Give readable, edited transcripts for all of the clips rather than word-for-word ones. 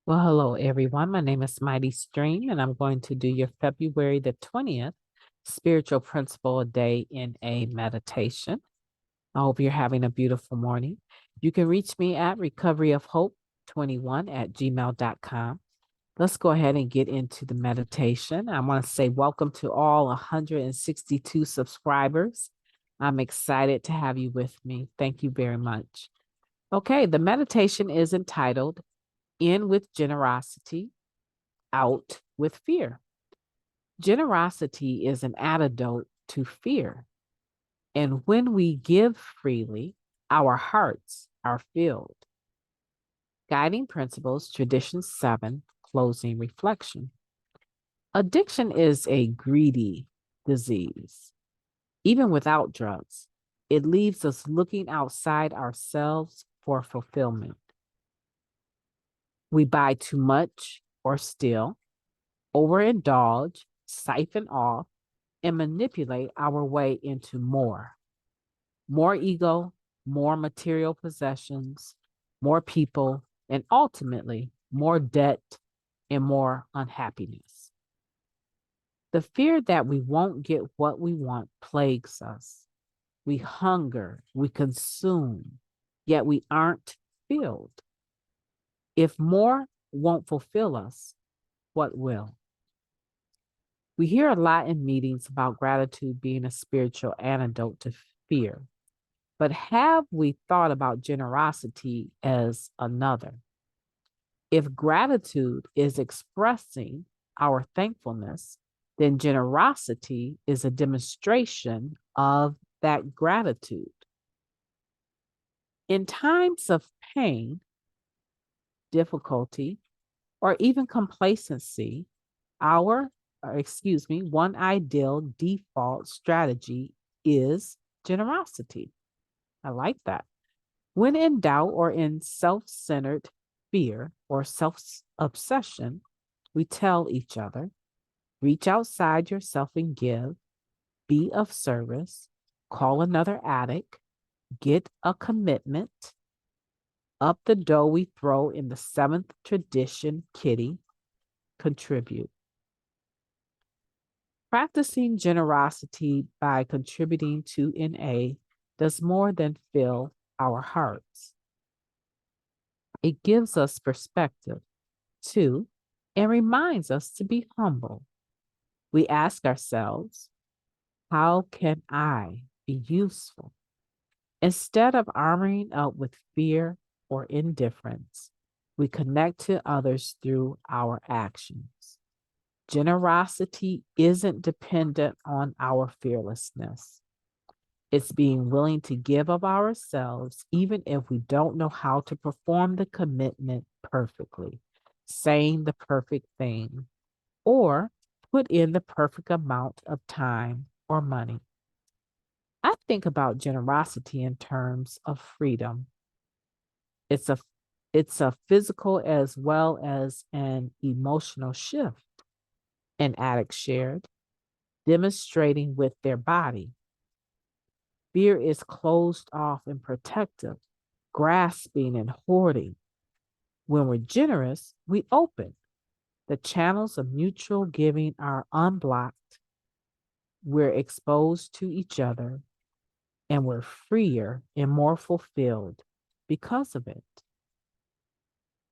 Well, hello, everyone. My name is Mighty Stream, and I'm going to do your February the 20th Spiritual Principle a Day in a Meditation. I hope you're having a beautiful morning. You can reach me at recoveryofhope21@gmail.com. Let's go ahead and get into the meditation. I want to say welcome to all 162 subscribers. I'm excited to have you with me. Thank you very much. Okay, the meditation is entitled In with Generosity, Out with Fear. Generosity is an antidote to fear. And when we give freely, our hearts are filled. Guiding Principles, Tradition 7, Closing Reflection. Addiction is a greedy disease. Even without drugs, it leaves us looking outside ourselves for fulfillment. We buy too much or steal, overindulge, siphon off, and manipulate our way into more ego, more material possessions, more people, and ultimately more debt and more unhappiness. The fear that we won't get what we want plagues us. We hunger, we consume, yet we aren't filled. If more won't fulfill us, what will? We hear a lot in meetings about gratitude being a spiritual antidote to fear. But have we thought about generosity as another? If gratitude is expressing our thankfulness, then generosity is a demonstration of that gratitude. In times of pain, difficulty, or even complacency, one ideal default strategy is generosity. I like that. When in doubt or in self-centered fear or self-obsession, we tell each other, reach outside yourself and give, be of service, call another addict, get a commitment, up the dough we throw in the seventh tradition kitty, contribute. Practicing generosity by contributing to NA does more than fill our hearts. It gives us perspective, too, and reminds us to be humble. We ask ourselves, how can I be useful? Instead of armoring up with fear or indifference, we connect to others through our actions. Generosity isn't dependent on our fearlessness. It's being willing to give of ourselves, even if we don't know how to perform the commitment perfectly, saying the perfect thing, or put in the perfect amount of time or money. I think about generosity in terms of freedom. It's a it's a physical as well as an emotional shift. An addict shared, demonstrating with their body. Fear is closed off and protective, grasping and hoarding. When we're generous, we open. The channels of mutual giving are unblocked. We're exposed to each other, and we're freer and more fulfilled because of it.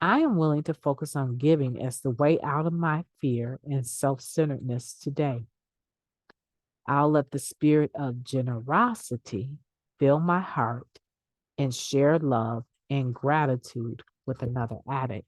I am willing to focus on giving as the way out of my fear and self-centeredness today. I'll let the spirit of generosity fill my heart and share love and gratitude with another addict.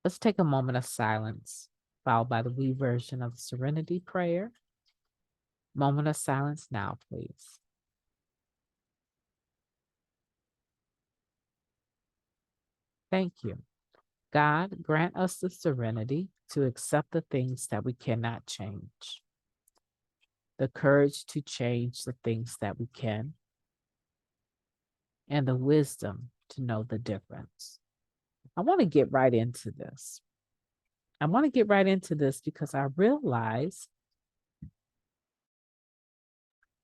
Let's take a moment of silence, followed by the we version of the Serenity Prayer. Moment of silence now, please. Thank you. God, grant us the serenity to accept the things that we cannot change, the courage to change the things that we can, and the wisdom to know the difference. I want to get right into this. Because I realize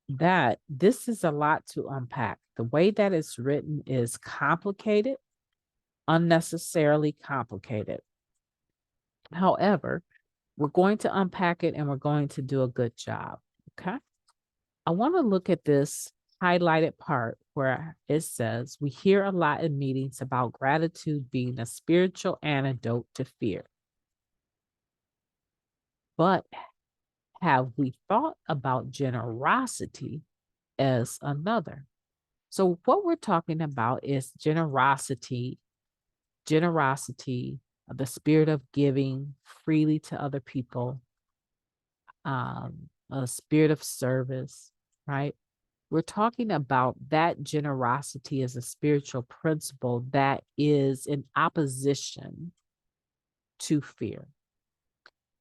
that this is a lot to unpack. The way that it's written is complicated, unnecessarily complicated. However, we're going to unpack it and we're going to do a good job. Okay. I want to look at this highlighted part where it says, we hear a lot in meetings about gratitude being a spiritual antidote to fear. But have we thought about generosity as another? So what we're talking about is generosity, the spirit of giving freely to other people, a spirit of service, right? We're talking about that generosity as a spiritual principle that is in opposition to fear.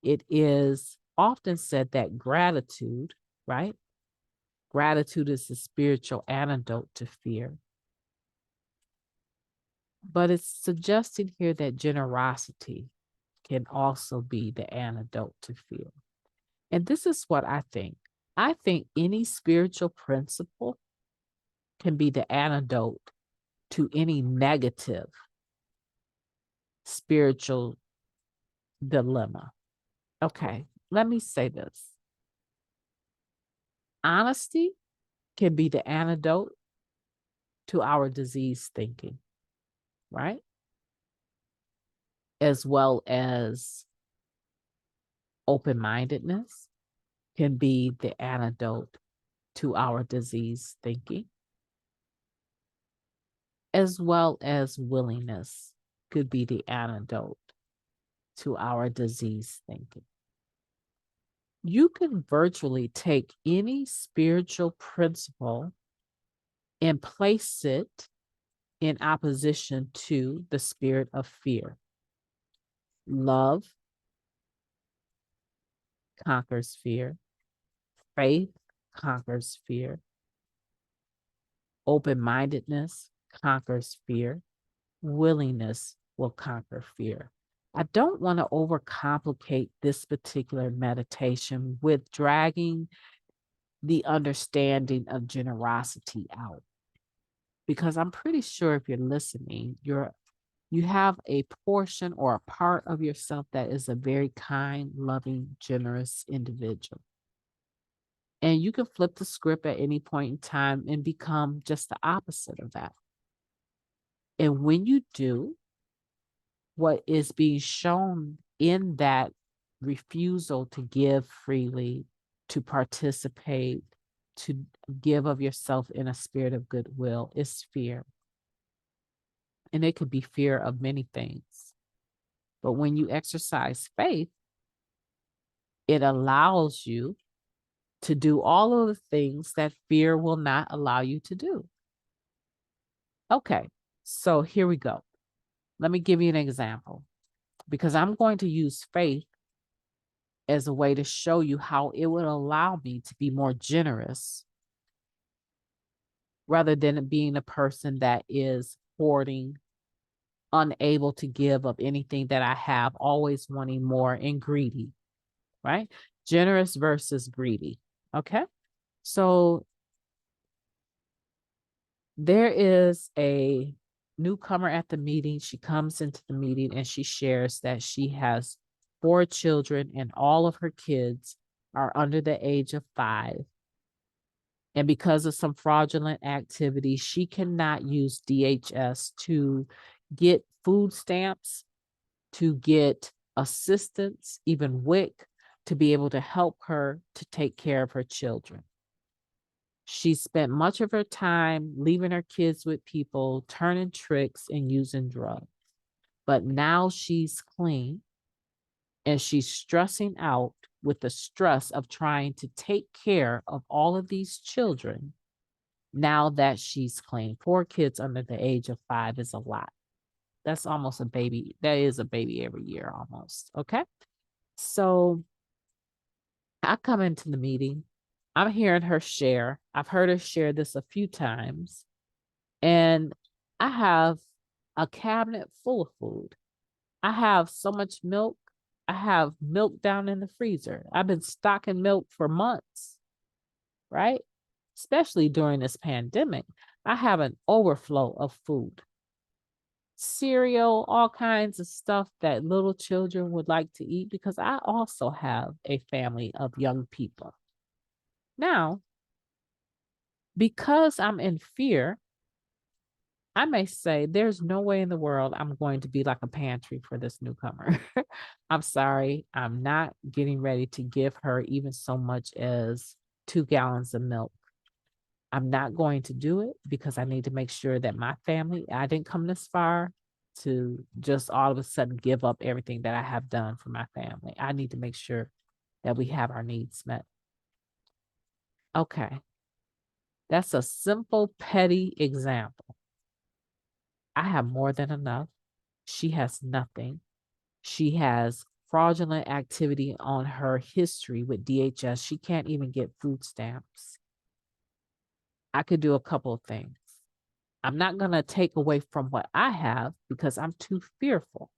It is often said that gratitude, right? Gratitude is the spiritual antidote to fear. But it's suggesting here that generosity can also be the antidote to fear. And this is what I think. I think any spiritual principle can be the antidote to any negative spiritual dilemma. Okay, let me say this. Honesty can be the antidote to our diseased thinking, right? As well as open-mindedness can be the antidote to our diseased thinking, as well as willingness could be the antidote to our diseased thinking. You can virtually take any spiritual principle and place it in opposition to the spirit of fear. Love conquers fear. Faith conquers fear. Open-mindedness conquers fear. Willingness will conquer fear. I don't want to overcomplicate this particular meditation with dragging the understanding of generosity out, because I'm pretty sure if you're listening, you have a portion or a part of yourself that is a very kind, loving, generous individual. And you can flip the script at any point in time and become just the opposite of that. And when you do, what is being shown in that refusal to give freely, to participate, to give of yourself in a spirit of goodwill is fear. And it could be fear of many things. But when you exercise faith, it allows you to do all of the things that fear will not allow you to do. Okay, so here we go. Let me give you an example, because I'm going to use faith as a way to show you how it would allow me to be more generous rather than being a person that is hoarding, unable to give of anything that I have, always wanting more, and greedy, right? Generous versus greedy. Okay. So there is a newcomer at the meeting. She comes into the meeting and she shares that she has 4 children and all of her kids are under the age of 5. And because of some fraudulent activity, she cannot use DHS to get food stamps, to get assistance, even WIC, to be able to help her to take care of her children. She spent much of her time leaving her kids with people, turning tricks, and using drugs. But now she's clean and she's stressing out with the stress of trying to take care of all of these children now that she's clean. 4 kids under the age of 5 is a lot. That's almost a baby. That is a baby every year almost. Okay. So I come into the meeting. I'm hearing her share. I've heard her share this a few times. And I have a cabinet full of food. I have so much milk. I have milk down in the freezer. I've been stocking milk for months, right? Especially during this pandemic. I have an overflow of food. cereal, all kinds of stuff that little children would like to eat because I also have a family of young people. Now, because I'm in fear, I may say there's no way in the world I'm going to be like a pantry for this newcomer. I'm sorry. I'm not getting ready to give her even so much as 2 gallons of milk. I'm not going to do it because I need to make sure that my family, I didn't come this far to just all of a sudden give up everything that I have done for my family. I need to make sure that we have our needs met. Okay. That's a simple, petty example. I have more than enough. She has nothing. She has fraudulent activity on her history with DHS. She can't even get food stamps. I could do a couple of things. I'm not going to take away from what I have because I'm too fearful.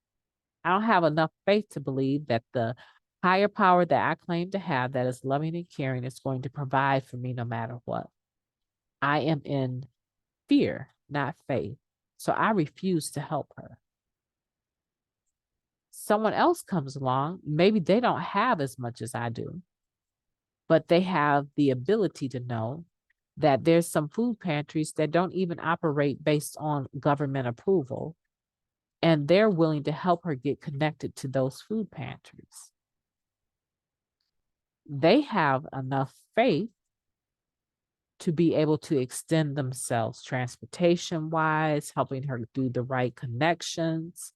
I don't have enough faith to believe that the higher power that I claim to have, that is loving and caring, is going to provide for me no matter what. I am in fear, not faith. So I refuse to help her. Someone else comes along, maybe they don't have as much as I do, but they have the ability to know that there's some food pantries that don't even operate based on government approval, and they're willing to help her get connected to those food pantries. They have enough faith to be able to extend themselves transportation wise, helping her do the right connections.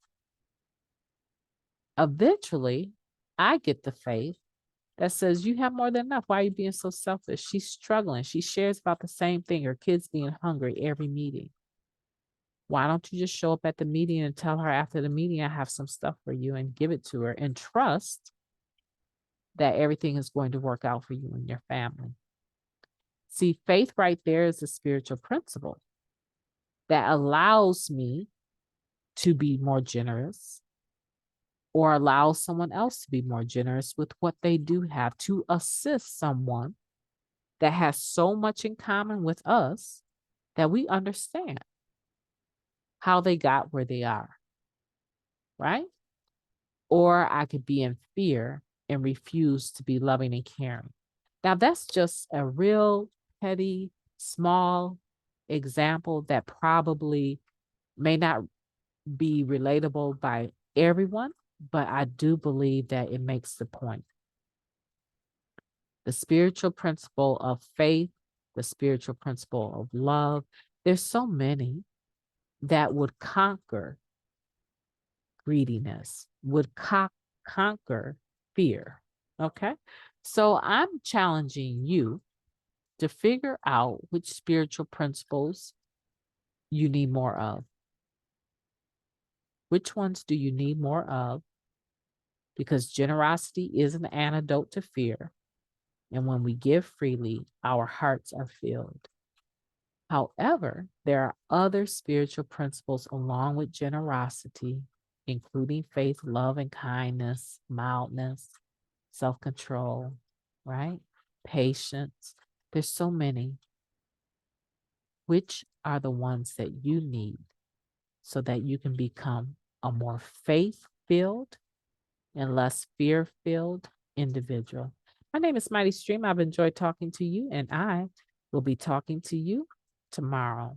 Eventually, I get the faith that says, you have more than enough. Why are you being so selfish? She's struggling. She shares about the same thing, her kids being hungry every meeting. Why don't you just show up at the meeting and tell her after the meeting, I have some stuff for you, and give it to her and trust that everything is going to work out for you and your family. See, faith right there is a spiritual principle that allows me to be more generous, or allow someone else to be more generous with what they do have to assist someone that has so much in common with us that we understand how they got where they are, right? Or I could be in fear and refuse to be loving and caring. Now, that's just a real petty, small example that probably may not be relatable by everyone, but I do believe that it makes the point. The spiritual principle of faith, the spiritual principle of love, there's so many that would conquer greediness, would conquer fear. Okay. So I'm challenging you to figure out which spiritual principles you need more of. Which ones do you need more of? Because generosity is an antidote to fear. And when we give freely, our hearts are filled. However, there are other spiritual principles along with generosity, including faith, love, and kindness, mildness, self-control, right? Patience. There's so many. Which are the ones that you need so that you can become a more faith-filled and less fear-filled individual? My name is Mighty Stream. I've enjoyed talking to you, and I will be talking to you tomorrow.